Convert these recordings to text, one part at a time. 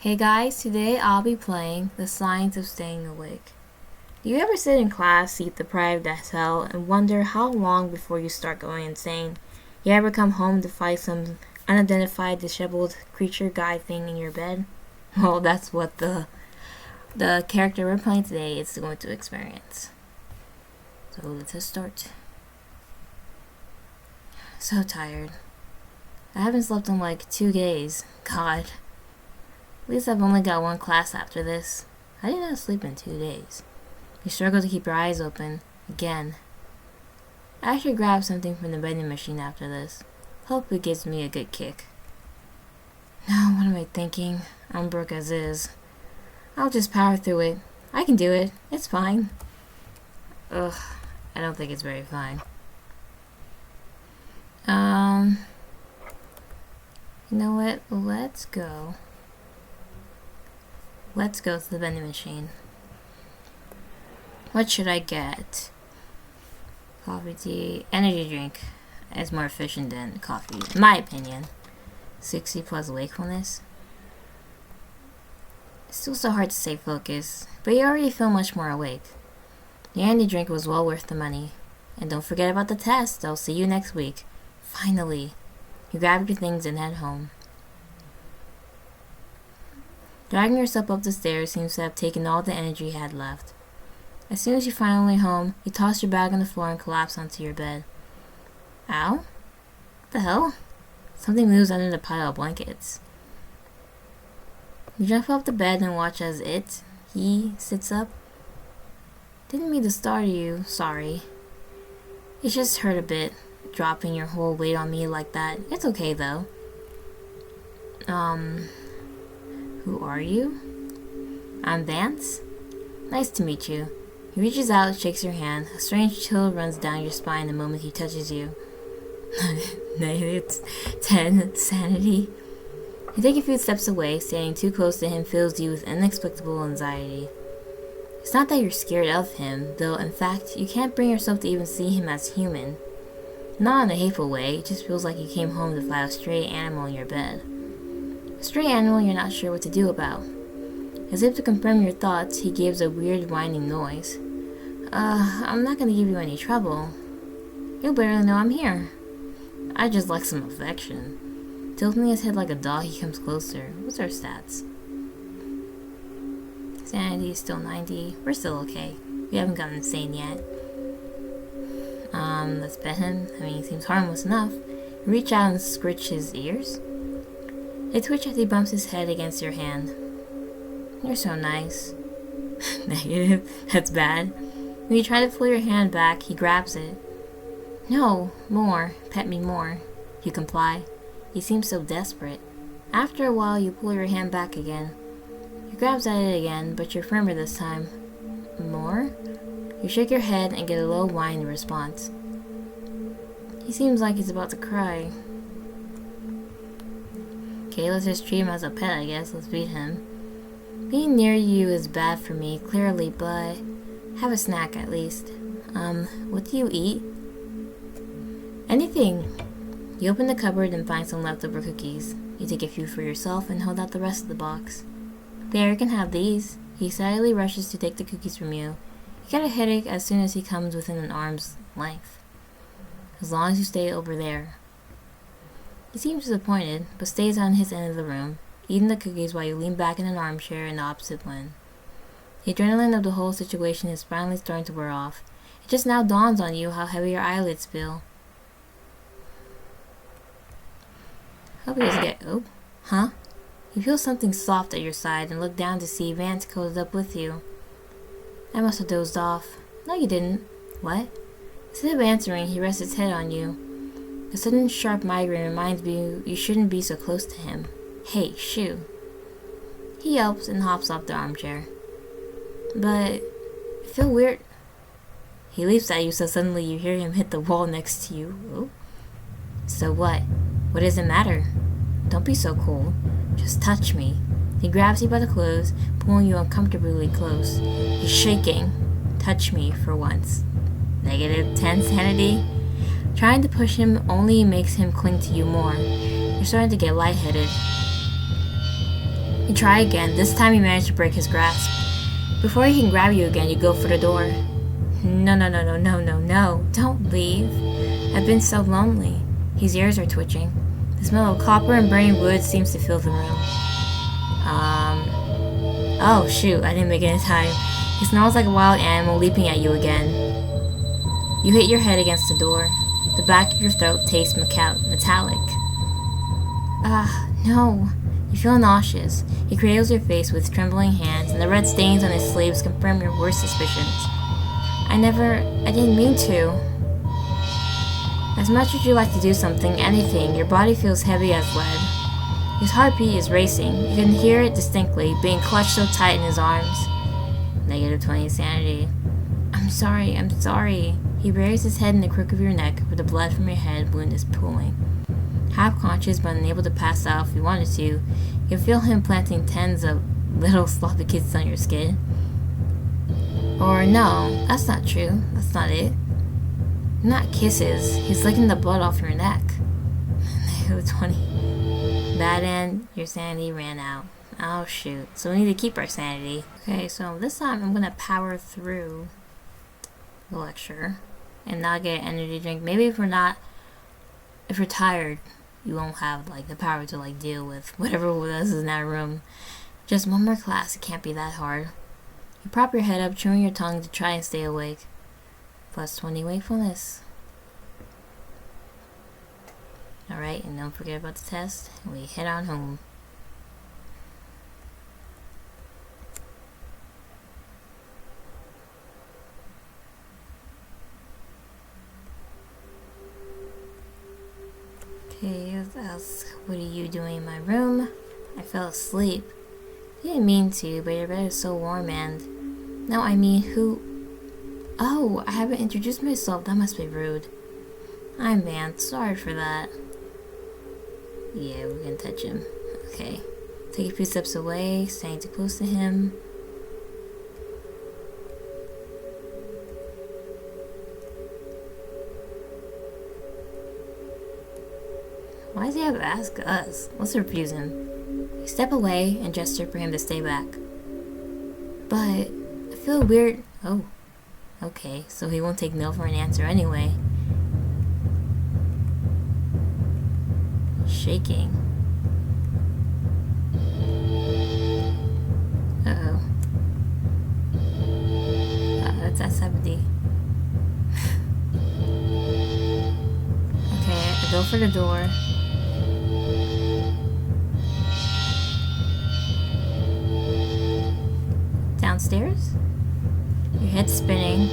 Hey guys, today I'll be playing The Science of Staying Awake. Do you ever sit in class, sleep deprived as hell, and wonder how long before you start going insane? You ever come home to find some unidentified, disheveled creature guy thing in your bed? Well, that's what the character we're playing today is going to experience. So let's start. So tired. I haven't slept in like 2 days. God. At least I've only got one class after this. I did not sleep in 2 days. You struggle to keep your eyes open. Again. I should grab something from the vending machine after this. Hope it gives me a good kick. No, what am I thinking? I'm broke as is. I'll just power through it. I can do it. It's fine. Ugh, I don't think it's very fine. You know what? Let's go. Let's go to the vending machine. What should I get? Coffee, tea, energy drink is more efficient than coffee, in my opinion. 60 plus wakefulness. It's still so hard to stay focused, but you already feel much more awake. The energy drink was well worth the money. And don't forget about the test. I'll see you next week. Finally. You grab your things and head home. Dragging yourself up the stairs seems to have taken all the energy you had left. As soon as you're finally home, you toss your bag on the floor and collapse onto your bed. Ow? What the hell? Something moves under the pile of blankets. You jump off the bed and watch as he sits up. Didn't mean to startle you, sorry. It just hurt a bit, dropping your whole weight on me like that. It's okay though. Who are you? I'm Vance. Nice to meet you. He reaches out, shakes your hand. A strange chill runs down your spine the moment he touches you. -10 sanity. You take a few steps away. Standing too close to him fills you with inexplicable anxiety. It's not that you're scared of him, though in fact, you can't bring yourself to even see him as human. Not in a hateful way, it just feels like you came home to find a stray animal in your bed. A stray animal you're not sure what to do about. As if to confirm your thoughts, he gives a weird whining noise. I'm not gonna give you any trouble. You'll barely know I'm here. I just like some affection. Tilting his head like a dog, he comes closer. What's our stats? Sanity is still 90. We're still okay. We haven't gotten insane yet. Let's pet him. I mean, he seems harmless enough. You reach out and scritch his ears. They twitch as he bumps his head against your hand. You're so nice. Negative. That's bad. When you try to pull your hand back, he grabs it. No, more. Pet me more. You comply. He seems so desperate. After a while, you pull your hand back again. He grabs at it again, but you're firmer this time. More? You shake your head and get a low whine in response. He seems like he's about to cry. Okay, let's just treat him as a pet, I guess. Let's feed him. Being near you is bad for me, clearly, but have a snack at least. What do you eat? Anything. You open the cupboard and find some leftover cookies. You take a few for yourself and hold out the rest of the box. There, you can have these. He excitedly rushes to take the cookies from you. You get a headache as soon as he comes within an arm's length. As long as you stay over there. He seems disappointed, but stays on his end of the room, eating the cookies while you lean back in an armchair in the opposite one. The adrenaline of the whole situation is finally starting to wear off. It just now dawns on you how heavy your eyelids feel. Hope he doesn't get... Oh, huh? You feel something soft at your side and look down to see Vance coiled up with you. I must have dozed off. No, you didn't. What? Instead of answering, he rests his head on you. A sudden sharp migraine reminds you you shouldn't be so close to him. Hey, shoo. He yelps and hops off the armchair. But I feel weird. He leaps at you so suddenly you hear him hit the wall next to you. Oh. So what? What does it matter? Don't be so cool. Just touch me. He grabs you by the clothes, pulling you uncomfortably close. He's shaking. Touch me for once. -10 sanity? Trying to push him only makes him cling to you more. You're starting to get lightheaded. You try again. This time you manage to break his grasp. Before he can grab you again, you go for the door. No, no, no, no, no, no, no. Don't leave. I've been so lonely. His ears are twitching. The smell of copper and burning wood seems to fill the room. Oh shoot, I didn't make it in time. He snarls like a wild animal leaping at you again. You hit your head against the door. The back of your throat tastes metallic. No. You feel nauseous. He cradles your face with trembling hands, and the red stains on his sleeves confirm your worst suspicions. I didn't mean to. As much as you like to do something, anything, your body feels heavy as lead. His heartbeat is racing. You can hear it distinctly, being clutched so tight in his arms. -20 sanity. I'm sorry. He buries his head in the crook of your neck, where the blood from your head wound is pooling. Half conscious but unable to pass out if you wanted to, you can feel him planting tens of little sloppy kisses on your skin. Or no, that's not true. That's not it. Not kisses. He's licking the blood off your neck. -20. Bad end, your sanity ran out. Oh shoot. So we need to keep our sanity. Okay, so this time I'm gonna power through the lecture and not get an energy drink. Maybe if you're tired, you won't have like the power to like deal with whatever else is in that room. Just one more class, it can't be that hard. You prop your head up, chewing your tongue to try and stay awake. +20 wakefulness. Alright, and don't forget about the test. We head on home. Okay, what are you doing in my room? I fell asleep. I didn't mean to, but your bed is so warm and... No, I mean, who... Oh, I haven't introduced myself. That must be rude. I'm Vance. Sorry for that. Yeah, we can touch him. Okay. Take a few steps away, staying too close to him. Why does he have to ask us? Let's refuse him. You step away and gesture for him to stay back. But I feel weird. Oh, okay. So he won't take no for an answer anyway. Shaking. Uh-oh. That's at 70. Okay, I go for the door. Downstairs? Your head's spinning.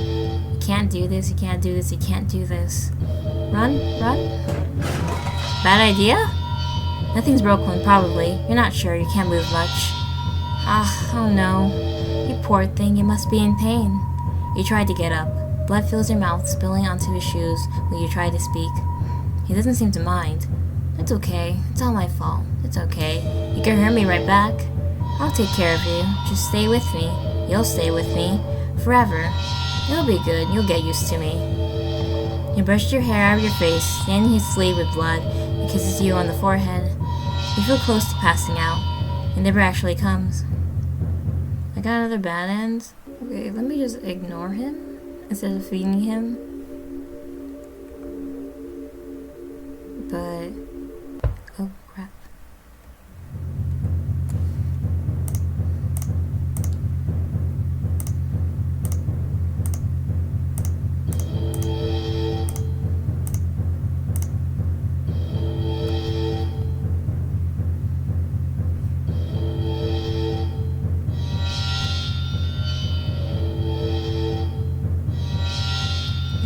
You can't do this, you can't do this, you can't do this. Run, run. Bad idea? Nothing's broken, probably. You're not sure, you can't move much. Oh no. You poor thing, you must be in pain. You tried to get up. Blood fills your mouth, spilling onto his shoes when you try to speak. He doesn't seem to mind. It's okay, it's all my fault. It's okay. You can hurt me right back. I'll take care of you. Just stay with me. You'll stay with me. Forever. It'll be good. You'll get used to me. He brushed your hair out of your face, staining his sleeve with blood, and kisses you on the forehead. You feel close to passing out. It never actually comes. I got another bad end. Okay, let me just ignore him instead of feeding him. But... oh crap.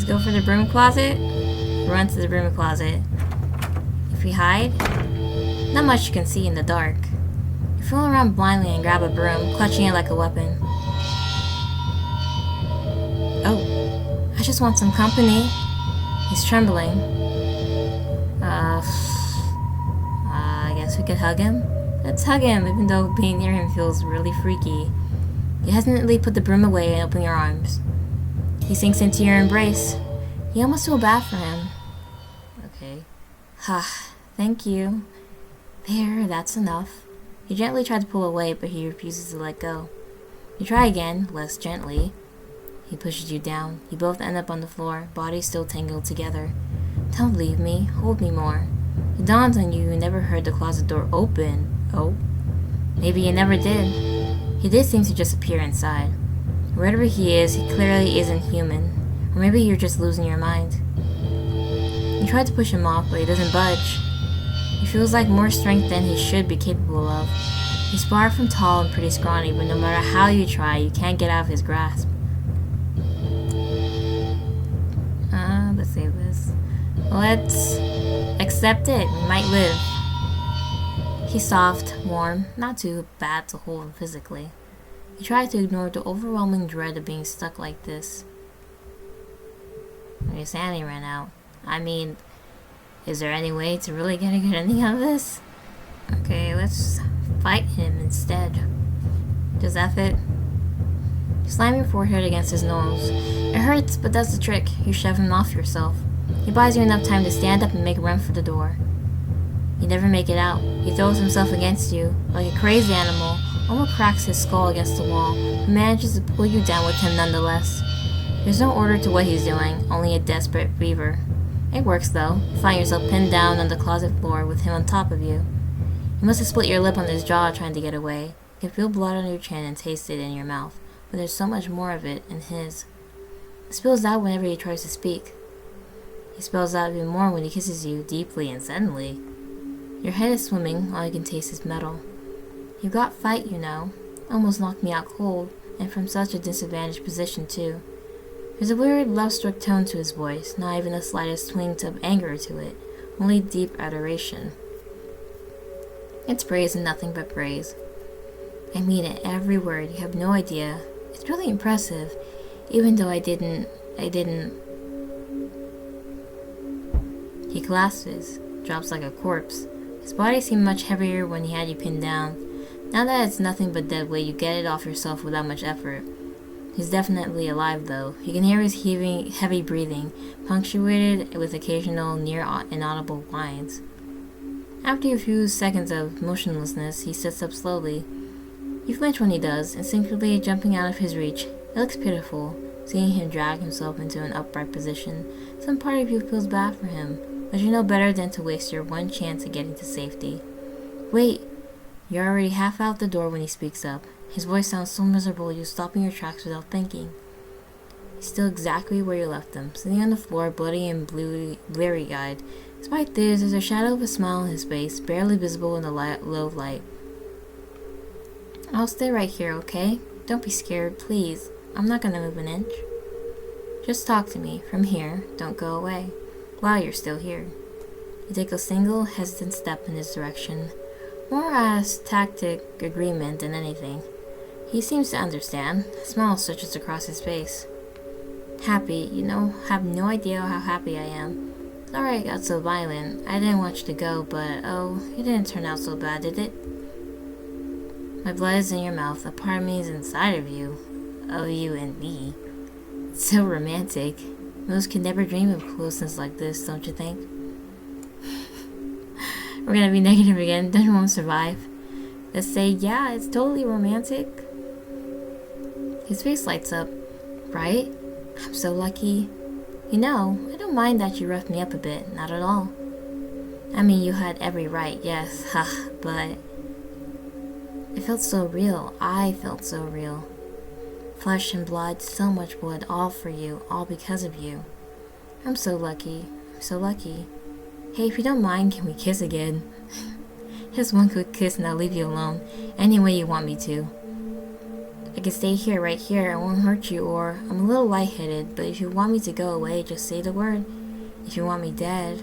Go for the broom closet, run to the broom closet. If we hide, not much you can see in the dark. You fool around blindly and grab a broom, clutching it like a weapon. Oh, I just want some company. He's trembling. I guess we could hug him? Let's hug him, even though being near him feels really freaky. You hesitantly put the broom away and open your arms. He sinks into your embrace. You almost feel bad for him. Okay. Thank you. There, that's enough. You gently try to pull away, but he refuses to let go. You try again, less gently. He pushes you down. You both end up on the floor, bodies still tangled together. Don't leave me. Hold me more. It dawns on you never heard the closet door open. Oh? Maybe you never did. He did seem to just appear inside. Wherever he is, he clearly isn't human. Or maybe you're just losing your mind. You try to push him off, but he doesn't budge. He feels like more strength than he should be capable of. He's far from tall and pretty scrawny, but no matter how you try, you can't get out of his grasp. Let's save this. Let's accept it. We might live. He's soft, warm, not too bad to hold physically. You try to ignore the overwhelming dread of being stuck like this. Your sanity ran out. I mean, is there any way to really get a good ending out of this? Okay, let's fight him instead. Just F it. You slam your forehead against his nose. It hurts, but that's the trick. You shove him off yourself. He buys you enough time to stand up and make a run for the door. You never make it out. He throws himself against you. Like a crazy animal, almost cracks his skull against the wall, but manages to pull you down with him nonetheless. There's no order to what he's doing, only a desperate fever. It works though. You find yourself pinned down on the closet floor with him on top of you. You must have split your lip on his jaw trying to get away. You can feel blood on your chin and taste it in your mouth, but there's so much more of it in his. It spills out whenever he tries to speak. He spills out even more when he kisses you, deeply and suddenly. Your head is swimming, all you can taste is metal. You got fight, you know. Almost knocked me out cold, and from such a disadvantaged position too. There's a weird love-struck tone to his voice, not even the slightest twinge of anger to it, only deep adoration. It's praise and nothing but praise. I mean it, every word, you have no idea. It's really impressive, even though I didn't. He collapses, drops like a corpse. His body seemed much heavier when he had you pinned down. Now that it's nothing but dead weight, you get it off yourself without much effort. He's definitely alive though. You can hear his heavy breathing, punctuated with occasional near inaudible whines. After a few seconds of motionlessness, he sits up slowly. You flinch when he does, instinctively jumping out of his reach. It looks pitiful, seeing him drag himself into an upright position. Some part of you feels bad for him, but you know better than to waste your one chance of getting to safety. Wait! You're already half out the door when he speaks up. His voice sounds so miserable you stop in your tracks without thinking. He's still exactly where you left him, sitting on the floor, bloody and bleary-eyed. Despite this, there's a shadow of a smile on his face, barely visible in the low light. I'll stay right here, okay? Don't be scared, please. I'm not gonna move an inch. Just talk to me, from here, don't go away, while you're still here. You take a single, hesitant step in his direction, more as tactic agreement than anything. He seems to understand. A smile stretches across his face. Happy, you know, have no idea how happy I am. Sorry it got so violent. I didn't want you to go, but oh, it didn't turn out so bad, did it? My blood is in your mouth. A part of me is inside of you and me. It's so romantic. Most could never dream of closeness like this, don't you think? We're gonna be negative again. Then we won't survive. Let's say, yeah, it's totally romantic. His face lights up. Right? I'm so lucky. You know, I don't mind that you roughed me up a bit. Not at all. I mean, you had every right, yes, ha, but it felt so real. I felt so real. Flesh and blood, so much blood, all for you, all because of you. I'm so lucky. I'm so lucky. Hey, if you don't mind, can we kiss again? Just one quick kiss and I'll leave you alone, any way you want me to. I can stay here, right here, I won't hurt you, or I'm a little lightheaded, but if you want me to go away, just say the word. If you want me dead.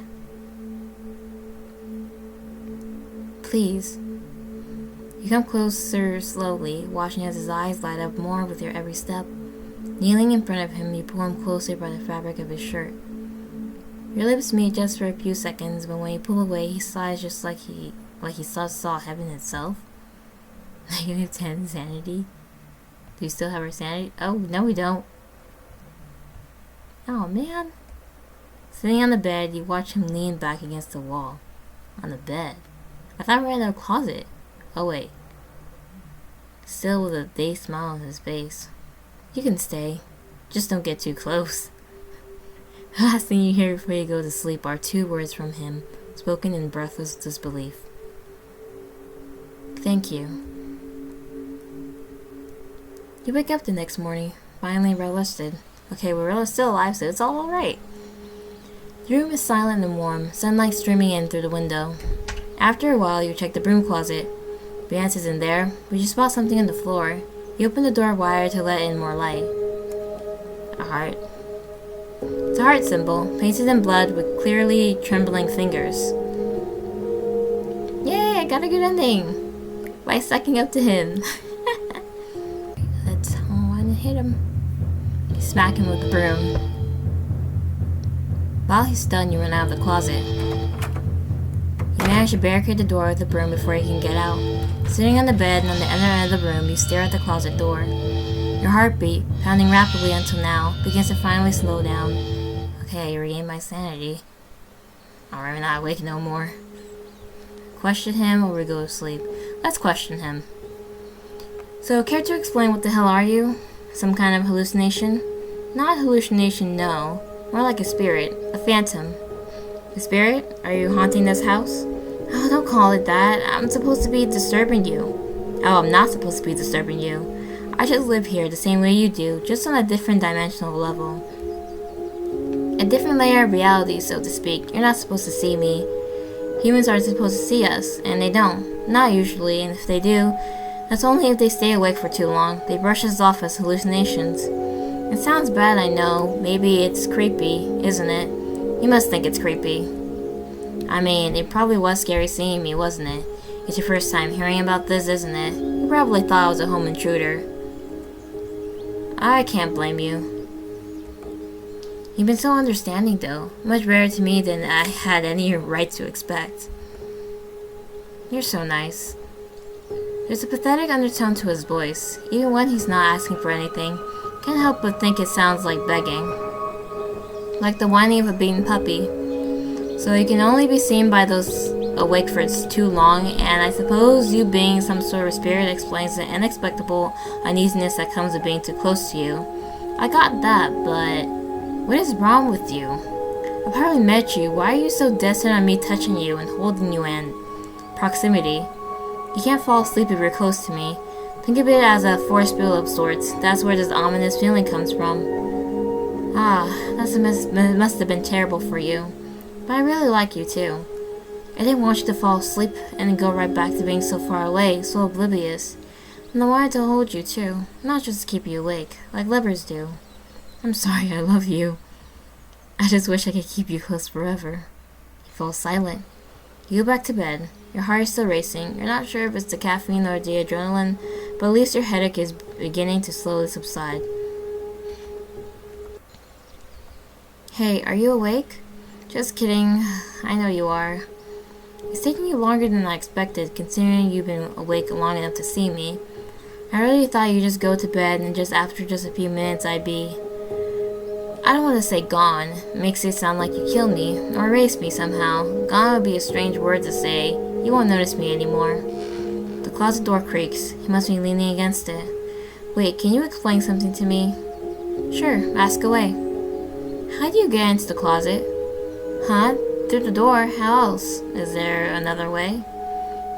Please. You come closer slowly, watching as his eyes light up more with your every step. Kneeling in front of him, you pull him closer by the fabric of his shirt. Your lips meet just for a few seconds, but when you pull away, he sighs just like he saw heaven itself. Negative 10 sanity. Do you still have our sanity? Oh, no we don't. Oh, man. Sitting on the bed, you watch him lean back against the wall. On the bed. I thought we were in the closet. Oh wait. Still with a dazed smile on his face. You can stay. Just don't get too close. The last thing you hear before you go to sleep are 2 words from him, spoken in breathless disbelief. Thank you. You wake up the next morning, finally well-rested. Okay, we're still alive, so it's all alright. The room is silent and warm, sunlight streaming in through the window. After a while, you check the broom closet. Vance isn't there, but you spot something on the floor. You open the door wider to let in more light. A heart. It's a heart symbol, painted in blood with clearly trembling fingers. Yay, I got a good ending! By sucking up to him. Let's hit him. You smack him with the broom. While he's stunned, you run out of the closet. You manage to barricade the door with the broom before he can get out. Sitting on the bed and on the other end of the room, you stare at the closet door. Your heartbeat, pounding rapidly until now, begins to finally slow down. Okay, I regained my sanity. Alright, I'm not awake no more. Question him or we go to sleep? Let's question him. So, care to explain what the hell are you? Some kind of hallucination? Not a hallucination, no. More like a spirit. A phantom. A spirit? Are you haunting this house? Oh, don't call it that. I'm supposed to be disturbing you. Oh, I'm not supposed to be disturbing you. I just live here the same way you do, just on a different dimensional level. A different layer of reality, so to speak. You're not supposed to see me. Humans are supposed to see us, and they don't. Not usually, and if they do, that's only if they stay awake for too long. They brush us off as hallucinations. It sounds bad, I know. Maybe it's creepy, isn't it? You must think it's creepy. I mean, it probably was scary seeing me, wasn't it? It's your first time hearing about this, isn't it? You probably thought I was a home intruder. I can't blame you. You've been so understanding, though. Much better to me than I had any right to expect. You're so nice. There's a pathetic undertone to his voice. Even when he's not asking for anything, can't help but think it sounds like begging. Like the whining of a beaten puppy. So he can only be seen by those awake for too long, and I suppose you being some sort of spirit explains the inexplicable uneasiness that comes with being too close to you. I got that, but what is wrong with you? I've hardly met you. Why are you so dead set on me touching you and holding you in proximity? You can't fall asleep if you're close to me. Think of it as a force field of sorts. That's where this ominous feeling comes from. Ah, that must have been terrible for you. But I really like you too. I didn't want you to fall asleep and then go right back to being so far away, so oblivious. And I wanted to hold you too, not just to keep you awake, like lovers do. I'm sorry, I love you. I just wish I could keep you close forever. You fall silent. You go back to bed. Your heart is still racing. You're not sure if it's the caffeine or the adrenaline, but at least your headache is beginning to slowly subside. Hey, are you awake? Just kidding. I know you are. It's taking you longer than I expected, considering you've been awake long enough to see me. I really thought you'd just go to bed and just after just a few minutes I'd be... I don't want to say gone. It makes it sound like you killed me, or erased me somehow. Gone would be a strange word to say. You won't notice me anymore. The closet door creaks. He must be leaning against it. Wait, can you explain something to me? Sure, ask away. How do you get into the closet? Huh? Through the door. How else? Is there another way?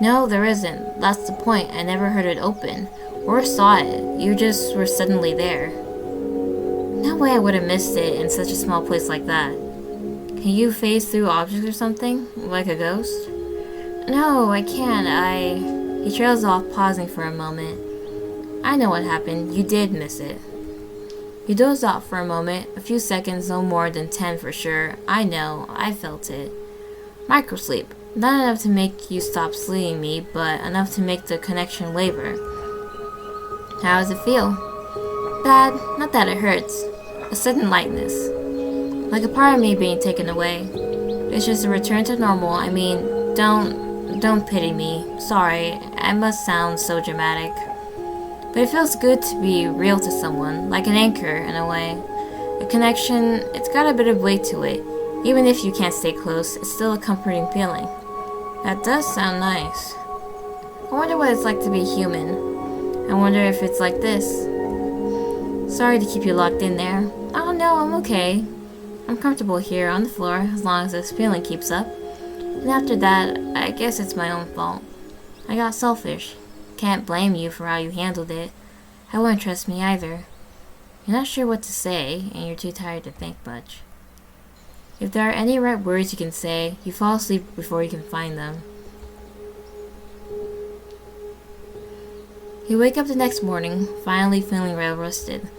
No, there isn't. That's the point. I never heard it open. Or saw it. You just were suddenly there. No way I would have missed it in such a small place like that. Can you phase through objects or something? Like a ghost? No, I can't. He trails off, pausing for a moment. I know what happened. You did miss it. You dozed off for a moment, a few seconds, no more than 10 for sure. I know, I felt it. Microsleep. Not enough to make you stop seeing me, but enough to make the connection waver. How does it feel? Bad, not that it hurts. A sudden lightness. Like a part of me being taken away. It's just a return to normal. I mean, don't pity me. Sorry, I must sound so dramatic. But it feels good to be real to someone, like an anchor in a way. A connection, it's got a bit of weight to it. Even if you can't stay close, it's still a comforting feeling. That does sound nice. I wonder what it's like to be human. I wonder if it's like this. Sorry to keep you locked in there. Oh no, I'm okay. I'm comfortable here on the floor as long as this feeling keeps up. And after that, I guess it's my own fault. I got selfish. Can't blame you for how you handled it. I wouldn't trust me either. You're not sure what to say, and you're too tired to think much. If there are any right words you can say, you fall asleep before you can find them. You wake up the next morning, finally feeling well rested.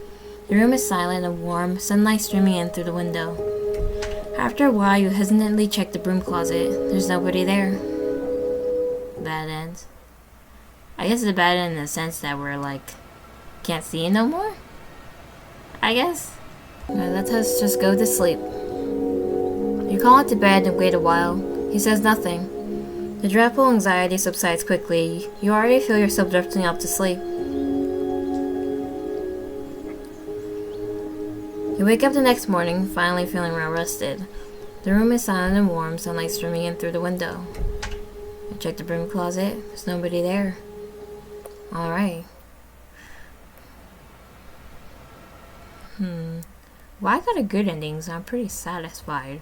The room is silent and warm, sunlight streaming in through the window. After a while, you hesitantly check the broom closet. There's nobody there. Bad end. I guess it's a bad end in the sense that we're like, can't see it no more? I guess. Let us just go to sleep. You call it to bed and wait a while. He says nothing. The dreadful anxiety subsides quickly. You already feel yourself drifting off to sleep. You wake up the next morning, finally feeling well rested. The room is silent and warm, sunlight streaming in through the window. You check the broom closet. There's nobody there. Alright. Well, I got a good ending, so I'm pretty satisfied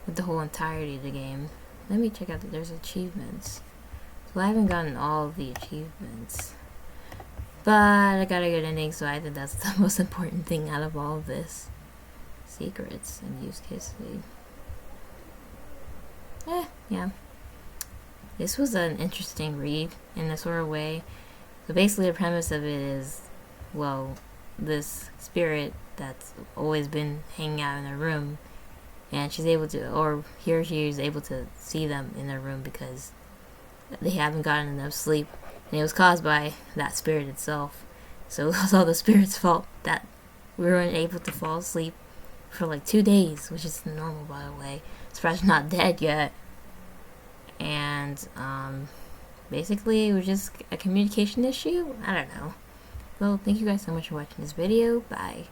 with the whole entirety of the game. Let me check out that there's achievements. So I haven't gotten all of the achievements. But I got a good ending, so I think that's the most important thing out of all of this. Secrets and use cases. Yeah. This was an interesting read in a sort of way. So basically the premise of it is, well, this spirit that's always been hanging out in their room, and she's able to, or he or she is able to see them in their room because they haven't gotten enough sleep, and it was caused by that spirit itself. So it was all the spirit's fault that we weren't able to fall asleep for like 2 days, which is normal, by the way. Surprised you're not dead yet. And basically it was just a communication issue. I don't know. Well, thank you guys so much for watching this video. Bye.